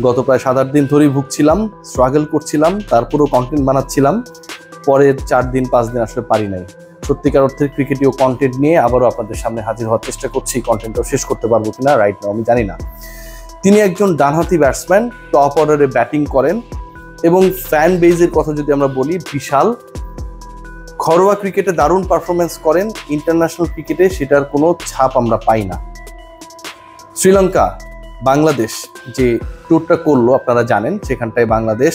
গত প্রায় 7-8 দিন ধরেই ভুগছিলাম, স্ট্রাগল করছিলাম, তারপরেও কন্টেন্ট বানাচ্ছিলাম। পরের 4 দিন 5 দিন আসলে পারি নাই। সত্যিকার অর্থের ক্রিকেটীয় কন্টেন্ট নিয়ে আবারও আপনাদের সামনে হাজির হওয়ার চেষ্টা করছি। কন্টেন্টটাও শেষ করতে পারবো কিনা রাইট নাও আমি জানি না। তিনি একজন ডানহাতি ব্যাটসম্যান, টপ অর্ডারে ব্যাটিং করেন এবং ফ্যান বেজের কথা যদি আমরা বলি বিশাল। ঘরোয়া ক্রিকেটে দারুণ পারফরমেন্স করেন, ইন্টারন্যাশনাল ক্রিকেটে সেটার কোনো ছাপ আমরা পাই না। শ্রীলঙ্কা বাংলাদেশ যে ট্যুরটা করলো আপনারা জানেন, সেখানটায় বাংলাদেশ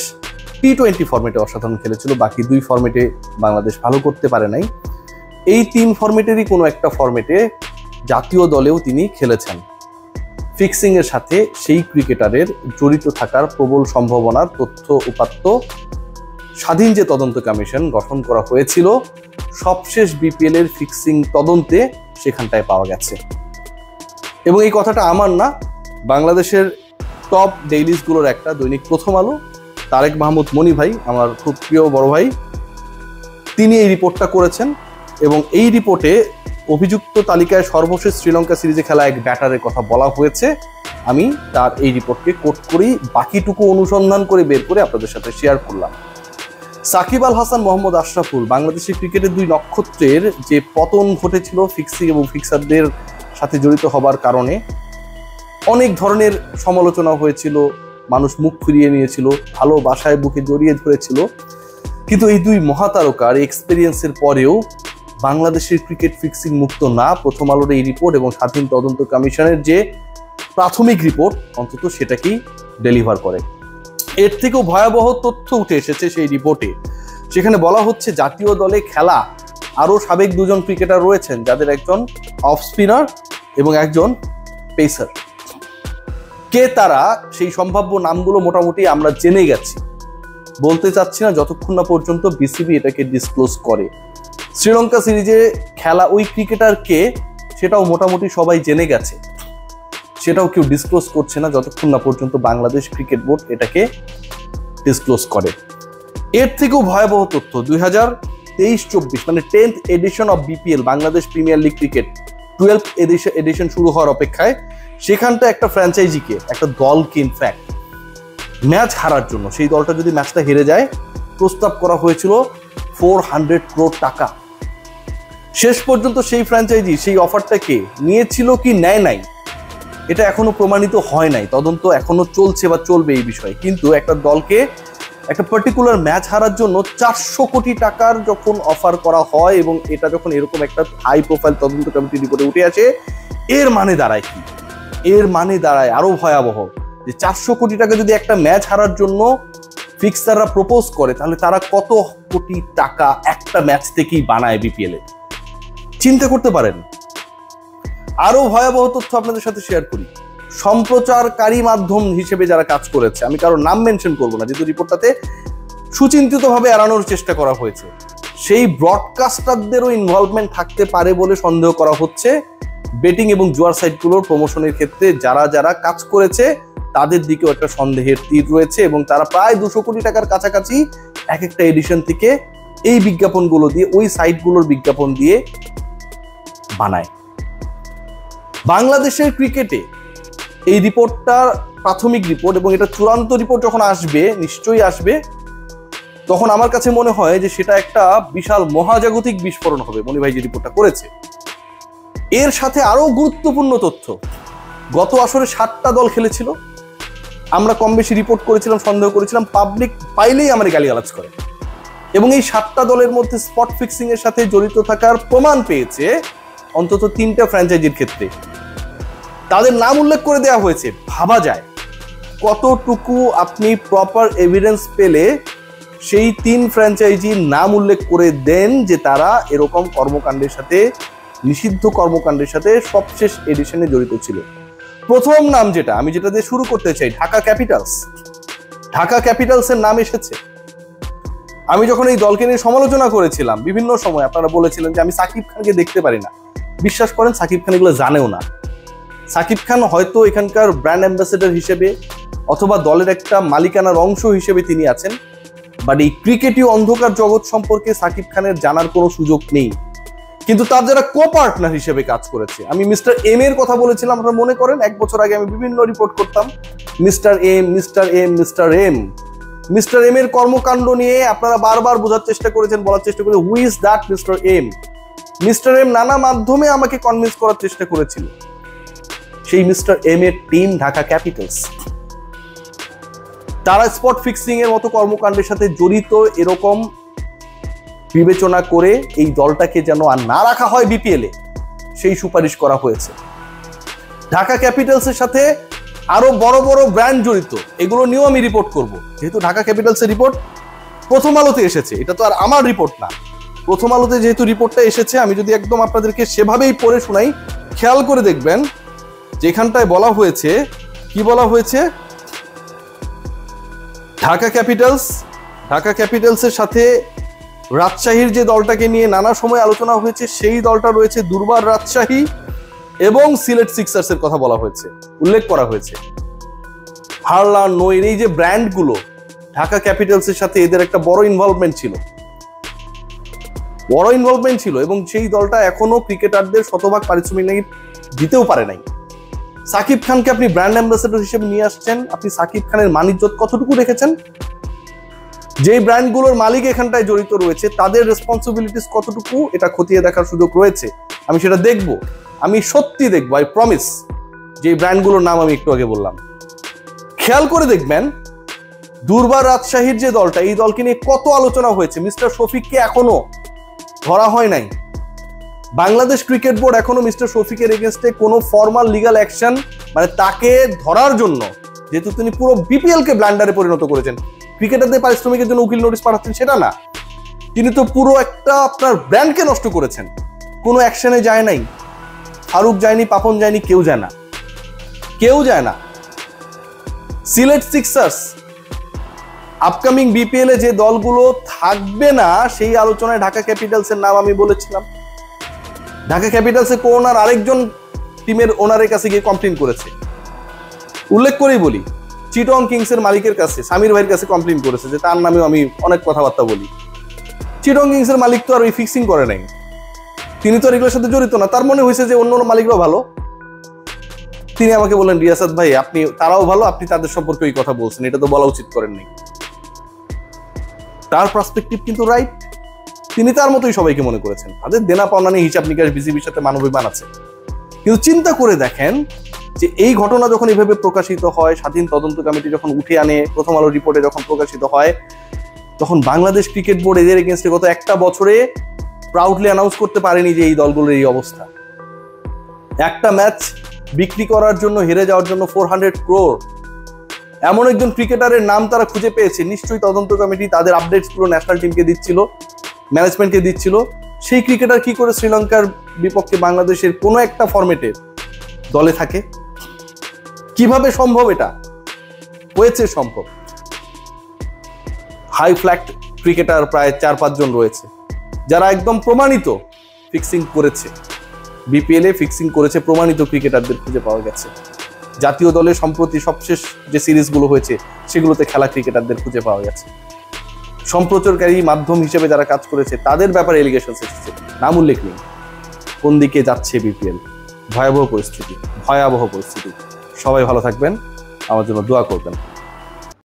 টি-20 ফরম্যাটে অসাধারণ খেলেছিল, বাকি 2 ফরম্যাটে বাংলাদেশ ভালো করতে পারে নাই। এই 3 ফরম্যাটেরই কোনো একটা ফরম্যাটে জাতীয় দলেও তিনি খেলেছেন। ফিক্সিং এর সাথে সেই ক্রিকেটারের জড়িত থাকার প্রবল সম্ভাবনার তথ্য উপাত্ত স্বাধীন যে তদন্ত কমিশন গঠন করা হয়েছিল সবশেষ বিপিএল এর ফিক্সিং তদন্তে সেখানটায় পাওয়া গেছে। এবং এই কথাটা আমার না, বাংলাদেশের টপ ডেইলিজগুলোর একটা দৈনিক প্রথম আলো, তারেক মাহমুদ মনি ভাই, আমার খুব প্রিয় বড় ভাই, তিনি এই রিপোর্টটা করেছেন। এবং এই রিপোর্টে অভিযুক্ত তালিকায় সর্বশেষ শ্রীলঙ্কা সিরিজে খেলা এক ব্যাটারের কথা বলা হয়েছে। আমি তার এই রিপোর্টকে কোট করেই বাকিটুকু অনুসন্ধান করে বের করে আপনাদের সাথে শেয়ার করলাম। সাকিব আল হাসান, মোহাম্মদ আশরাফুল, বাংলাদেশের ক্রিকেটের 2 নক্ষত্রের যে পতন ঘটেছিল ফিক্সিং এবং ফিক্সারদের সাথে জড়িত হবার কারণে অনেক ধরনের সমালোচনা হয়েছিল, মানুষ মুখ ফিরিয়ে নিয়েছিল, ভালোবাসায় বুকে জড়িয়ে ধরেছিল। কিন্তু এই 2 মহাতারকার এক্সপেরিয়েন্সের পরেও বাংলাদেশের ক্রিকেট ফিক্সিং মুক্ত না। প্রথম আলোর এই রিপোর্ট এবং স্বাধীন তদন্ত কমিশনের যে প্রাথমিক রিপোর্ট অন্তত সেটাকেই ডেলিভার করে। এর থেকেও ভয়াবহ তথ্য উঠে এসেছে সেই রিপোর্টে। সেখানে বলা হচ্ছে জাতীয় দলে খেলা আরও সাবেক 2 জন ক্রিকেটার রয়েছেন, যাদের একজন অফ স্পিনার এবং একজন পেসার। কে তারা সেই সম্ভাব্য নামগুলো মোটামুটি আমরা জেনে গেছি, বলতে চাচ্ছি না যতক্ষণ না পর্যন্ত বিসিবি এটাকে ডিসক্লোজ করে। শ্রীলঙ্কা সিরিজে খেলা ওই ক্রিকেটার কে সেটাও মোটামুটি সবাই জেনে গেছে, সেটাও কেউ ডিসক্লোজ করছে না যতক্ষণ না পর্যন্ত বাংলাদেশ ক্রিকেট বোর্ড এটাকে ডিসক্লোজ করে। এর থেকেও ভয়াবহ তথ্য 2023-24 মানে 10th edition of BPL, Bangladesh premier league cricket 12th edition শুরু হওয়ার অপেক্ষায়, সেখানটা একটা ফ্র্যাঞ্চাইজিকে, একটা দলকে ইনফ্যাক্ট ম্যাচ হারার জন্য, সেই দলটা যদি ম্যাচটা হেরে যায়, প্রস্তাব করা হয়েছিল 400 crore টাকা। শেষ পর্যন্ত সেই ফ্র্যাঞ্চাইজি সেই অফারটাকে নিয়েছিল কি নেয় নাই এটা এখনো প্রমাণিত হয় নাই, তদন্ত এখনো চলছে বা চলবে এই বিষয়ে। কিন্তু একটা দলকে একটা পার্টিকুলার ম্যাচ হারার জন্য 400 কোটি টাকার যখন অফার করা হয় এবং এটা যখন এরকম একটা হাই প্রোফাইল তদন্ত কমিটি রিপোর্টে উঠে আসে, এর মানে দাঁড়ায় কি? এর মানে দাঁড়ায় আরো ভয়াবহ যে 400 কোটি টাকা যদি একটা ম্যাচ হারার জন্য ফিক্সাররা প্রপোজ করে, তাহলে তারা কত কোটি টাকা একটা ম্যাচ থেকেই বানায় বিপিএল এ, চিন্তা করতে পারেন। আরো ভয়াবহ তথ্য আপনাদের সাথে শেয়ার করি। সম্প্রচারকারী মাধ্যম হিসেবে যারা কাজ করেছে, আমি কারো নাম মেনশন করবো না যেহেতু রিপোর্টটাতে সুচিন্তিতভাবে এড়ানোর চেষ্টা করা হয়েছে, সেই ব্রডকাস্টারদেরও ইনভলভমেন্ট থাকতে পারে বলে সন্দেহ করা হচ্ছে। বেটিং এবং জুয়ার সাইটগুলোর প্রমোশনের ক্ষেত্রে যারা যারা কাজ করেছে তাদের দিকেও একটা সন্দেহের তীর রয়েছে এবং তারা প্রায় 200 কোটি টাকার কাছাকাছি এক একটা এডিশন থেকে এই বিজ্ঞাপনগুলো দিয়ে, ওই সাইটগুলোর বিজ্ঞাপন দিয়ে বানায়। বাংলাদেশের ক্রিকেটে এই রিপোর্টটার প্রাথমিক রিপোর্ট এবং এটা চূড়ান্ত রিপোর্ট যখন আসবে, নিশ্চয়ই আসবে, তখন আমার কাছে মনে হয় যে সেটা একটা বিশাল মহাজাগতিক বিস্ফোরণ হবে মনি ভাই যে রিপোর্টটা করেছে। এর সাথে আরো গুরুত্বপূর্ণ তথ্য, গত আসরে 7টা দল খেলেছিল, আমরা কম বেশি রিপোর্ট করেছিলাম, সন্দেহ করেছিলাম, পাবলিক পাইলেই আমার গালিগালাজ করে। এবং এই 7টা দলের মধ্যে স্পট ফিক্সিং এর সাথে জড়িত থাকার প্রমাণ পেয়েছে অন্তত 3টা ফ্র্যাঞ্চাইজির ক্ষেত্রে, তাদের নাম উল্লেখ করে দেওয়া হয়েছে। ভাবা যায় কতটুকু আপনি প্রপার এভিডেন্স পেলে সেই 3 ফ্র্যাঞ্চাইজির নাম উল্লেখ করে দেন যে তারা এরকম কর্মকাণ্ডের সাথে, নিষিদ্ধ কর্মকাণ্ডের সাথে সবশেষ এডিশনে জড়িত ছিল। প্রথম নাম যেটা আমি যেটা দিয়ে শুরু করতে চাই, ঢাকা ক্যাপিটালস। ঢাকা ক্যাপিটালসের নাম এসেছে। আমি যখন এই দলকে নিয়ে সমালোচনা করেছিলাম বিভিন্ন সময়, আপনারা বলেছিলেন যে আমি সাকিব খানকে দেখতে পারি না। বিশ্বাস করেন সাকিব খান এগুলো জানেও না। সাকিব খান হয়তো এখানকার ব্র্যান্ড অ্যাম্বাসেডর হিসেবে অথবা দলের একটা মালিকানার অংশ হিসেবে তিনি আছেন, বাট এই ক্রিকেটীয় অন্ধকার জগৎ সম্পর্কে সাকিব খানের জানার কোনো সুযোগ নেই। কিন্তু তার যারা কো পার্টনার হিসেবে কাজ করেছে, আমি মিস্টার এম এর কথা বলেছিলাম, আপনারা মনে করেন 1 বছর আগে আমি বিভিন্ন রিপোর্ট করতাম, mister M mister M mister M. Mister M এর কর্মকাণ্ড নিয়ে আপনারা বারবার বোঝার চেষ্টা করেছেন, বলার চেষ্টা করেছেন who is that mister M. Mister M নানা মাধ্যমে আমাকে কনভিন্স করার চেষ্টা করেছিল। সেই মিস্টার এম এর টিম ঢাকা ক্যাপিটালস, তারা স্পট ফিক্সিং এর মতো কর্মকাণ্ডের সাথে জড়িত এরকম বিবেচনা করে এই দলটাকে যেন আর না রাখা হয় বিপিএল এ, সেই সুপারিশ করা হয়েছে। ঢাকা ক্যাপিটালসের সাথে আরো বড় বড় ব্র্যান্ড জড়িত, এগুলো নিয়েও আমি রিপোর্ট করব। যেহেতু ঢাকা ক্যাপিটালসের রিপোর্ট প্রথম আলোতে এসেছে, এটা তো আর আমার রিপোর্ট না, প্রথম আলোতে যেহেতু রিপোর্টটা এসেছে, আমি যদি একদম আপনাদেরকে সেভাবেই পড়ে শোনাই, খেয়াল করে দেখবেন যেখানটায় বলা হয়েছে, কি বলা হয়েছে, ঢাকা ক্যাপিটালসের সাথে রাজশাহীর যে দলটাকে নিয়ে নানা সময় আলোচনা হয়েছে, সেই দলটা রয়েছে দুর্বার রাজশাহী, এবং সিলেট সিক্সার্সের কথা বলা হয়েছে, উল্লেখ করা হয়েছে। হারলা, নইর, এই যে ব্র্যান্ডগুলো, ঢাকা ক্যাপিটালসের সাথে এদের একটা বড় ইনভলভমেন্ট ছিল, এবং সেই দলটা এখনো ক্রিকেটারদের শতভাগ পারিশ্রমিক নাকি দিতেও পারে নাই। সাকিব খানকে আপনি ব্র্যান্ড অ্যাম্বাসেডর হিসেবে নিয়ে আসছেন, আপনি সাকিব খানের মান-ইজ্জত কতটুকু রেখেছেন? যেই ব্র্যান্ডগুলোর মালিক এখানটায় জড়িত রয়েছে, তাদের রেসপন্সিবিলিটিস কতটুকু, এটা খতিয়ে দেখার সুযোগ রয়েছে। আমি সেটা দেখব, আমি সত্যি দেখবো, আই প্রমিস। যে ব্র্যান্ডগুলোর নাম আমি একটু আগে বললাম, খেয়াল করে দেখবেন দুর্বার রাজশাহীর যে দলটা, এই দলকে নিয়ে কত আলোচনা হয়েছে। মিস্টার শফিককে এখনো ধরা হয় নাই, বাংলাদেশ ক্রিকেট বোর্ড এখনো মিস্টার শফিকের এগেইনস্টে কোনো ফর্মাল লিগ্যাল অ্যাকশন, মানে তাকে ধরার জন্য, যেহেতু তিনি পুরো বিপিএল কে ব্ল্যান্ডারে পরিণত করেছেন, ক্রিকেটারদের পারিশ্রমিকের জন্য উকিল নোটিশ পাঠাচ্ছেন সেটা না, তিনি তো পুরো একটা আপনার ব্র্যান্ডকে নষ্ট করেছেন। কোনো অ্যাকশনে যায় নাই, ফারুক যায়নি, পাপন যায়নি, কেউ যায় না। সিলেট সিক্সার্স, আপকামিং বিপিএল এ যে দলগুলো থাকবে না, সেই আলোচনায় ঢাকা ক্যাপিটালসের নাম আমি বলেছিলাম। ঢাকা ক্যাপিটালসে কোনার আরেকজন টিমের ওনারের কাছে গিয়ে কমপ্লেন করেছে, উল্লেখ করেই বলি, চিটং কিংস এর মালিকের কাছে, সামির ভাইয়ের কাছে কমপ্লেন করেছে যে তার নামেও আমি অনেক কথাবার্তা বলি। চিটং কিংস এর মালিক তো আর ওই ফিক্সিং করে নাই, তিনি তো আর এগুলোর সাথে জড়িত না, তার মনে হয়েছে যে অন্য মালিকরাও ভালো। তিনি আমাকে বললেন, রিয়াসাত ভাই আপনি, তারাও ভালো, আপনি তাদের সম্পর্কে ওই কথা বলছেন, এটা তো বলা উচিত করেন নাই। তার পার্সপেক্টিভ কিন্তু রাইট, তিনি তার মতোই সবাইকে মনে করেছেন, তাদের দেনা পাওনা নিয়ে হিসাব নিকাশ বিসিবির সাথে মানবিমান আছে। কিন্তু চিন্তা করে দেখেন যে এই ঘটনা যখন এভাবে প্রকাশিত হয়, স্বাধীন তদন্ত কমিটি যখন উঠে আনে, প্রথম আলো রিপোর্টে যখন প্রকাশিত হয়, তখন বাংলাদেশ ক্রিকেট বোর্ড এদের এগেইনস্টে গত একটা বছরে প্রাউডলি অ্যানাউন্স করতে পারেনি যে এই দলগুলোর এই অবস্থা। একটা ম্যাচ বিক্রি করার জন্য, হেরে যাওয়ার জন্য 400 crore এমন একজন ক্রিকেটারের নাম তারা খুঁজে পেয়েছে। নিশ্চয়ই তদন্ত কমিটি তাদের আপডেটস পুরো ন্যাশনাল টিমকে দিচ্ছিল, ম্যানেজমেন্টকে দিচ্ছিল। সেই ক্রিকেটার কি করে শ্রীলঙ্কার বিপক্ষে বাংলাদেশের কোনো একটা ফরম্যাটে দলে থাকে? কিভাবে সম্ভব? এটা হয়েছে সম্ভব। হাই ফ্ল্যাগ ক্রিকেটার প্রায় 4-5 জন রয়েছে যারা একদম প্রমাণিত ফিক্সিং করেছে, বিপিএল এ ফিক্সিং করেছে, প্রমাণিত ক্রিকেটারদের খুঁজে পাওয়া গেছে। জাতীয় দলে সম্প্রতি সবশেষ যে সিরিজগুলো হয়েছে সেগুলোতে খেলা ক্রিকেটারদের খুঁজে পাওয়া গেছে। সম্প্রচারকারী মাধ্যম হিসেবে যারা কাজ করেছে তাদের ব্যাপারে এলিগেশন এসেছে, নাম উল্লেখ নেই। কোন দিকে যাচ্ছে বিপিএল? ভয়াবহ পরিস্থিতি। সবাই ভালো থাকবেন, আমার জন্য দোয়া করবেন।